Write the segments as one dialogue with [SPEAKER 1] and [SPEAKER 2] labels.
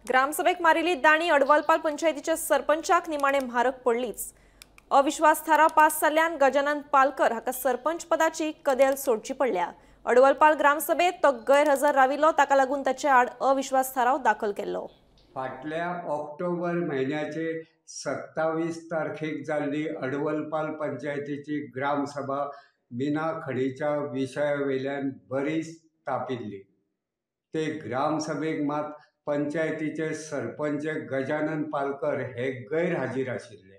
[SPEAKER 1] ग्रामसभेक मारिल्ली दाणी अडवालपाल पंचायतीच्या सरपंचाक निमाणे म्हारग पडलीच। अविश्वास थाराव पास जाल्ल्यान गजानन पालकर हाका सरपंच पदाची कदेल सोडची पडल्या। अडवलपाल ग्रामसभेत तो गैरहजर राविल्लो, ताका लागून ताचे आड अविश्वास थाराव दाखल केल्लो।
[SPEAKER 2] फाटल्या ऑक्टोबर महिन्याचे 27 तारखेक जाल्ली अडवलपाल पंचायतीची ग्रामसभा बिना खडीच्या विशयावेल्यान बरीच तापिल्ली। ते ग्रामसभेक मात पंचायतीचे सरपंच गजानन पालकर हे गैरहाजीर आशिल्ले।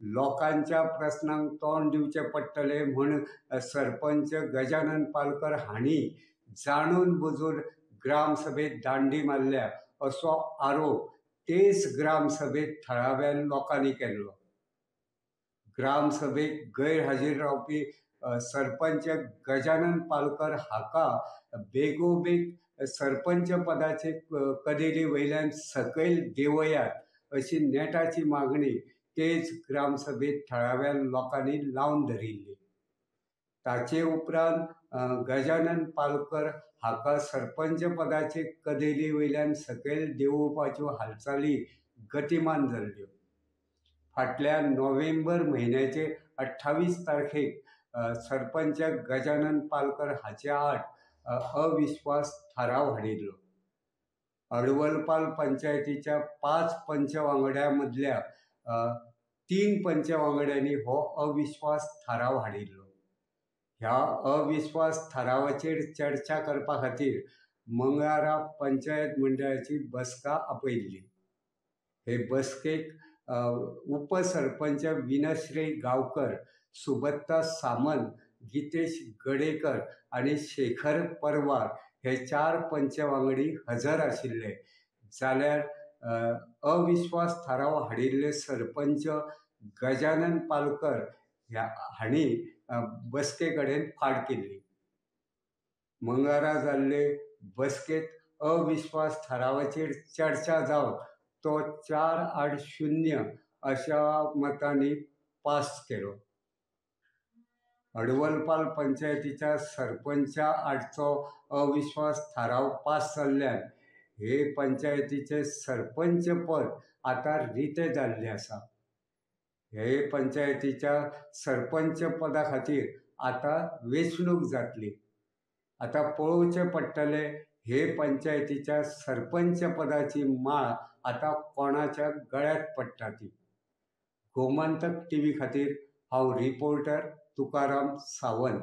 [SPEAKER 2] लोकांच्या प्रश्नांक तोंड दिवचे पडटले म्हूण सरपंच गजानन पालकर हांणी जाणून बुजून ग्रामसभेत दांडी मारल्या असो आरोप तेच ग्रामसभेत थळाव्या लोकांनी केल्लो। ग्रामसभेक गैरहाजीर रावपी सरपंच गजानन पालकर हाका बेगोबेग सरपंच पदाचे कदेली वयल्यान सकयल देंवयात अशी नेटाची मागणी तेच ग्रामसभेत थळाव्या लोकांनी लावन धरिल्ली। ताचे उपरांत गजानन पालकर हाका सरपंच पदाचे कदेली वयल्यान सकयल देंवोवपाच्यो हालचाली गतिमान जाल्ल्यो। फाटल्या नोव्हेंबर म्हयन्याचे 28 तारखेक सरपंच गजानन पालकर हाचे आड अविश्वास थाराव हाडिल्लो। अडवलपाल पंचायतीच्या 5 पंच वांगड्यां मदल्या 3 पंच वांगड्यांनी हो अविश्वास थाराव हाडिल्लो। ह्या अविश्वास थारावाचेर चर्चा करपा खातीर मंगळारा पंचायत मंडळाची बसका आपयल्ली। हे बसकेक उपसरपंच विनश्री गांवकर, सुबत्ता सामंत, गितेश गडेकर आनी शेखर परवार हे 4 पंच वांगडी हजर आशिल्ले। जाल्यार अविश्वास थाराव हाडिल्ले सरपंच गजानन पालकर हांणी बसके कडेन फाट केल्ली। मंगळारा जाल्ले बसकेत अविश्वास थारावाचेर चर्चा जावन तो 4-0 अशा मतांनी पास केलो। अडवलपाल पंचायतीच्या सरपंचा आडचो अविश्वास थाराव पास जाल्ल्यान हे पंचायतीचे सरपंच पद आता रिते जाल्ले आसा। हे पंचायतीच्या सरपंच पदा खातीर आता वेंचणूक जातली। आता पळोवचे पडटले हे पंचायतीच्या सरपंच पदाची माळ आता कोणाच्या गळ्यात पडटा ती। गोमंतक टीव्ही खातीर हांव रिपोर्टर तुकाराम सावंत।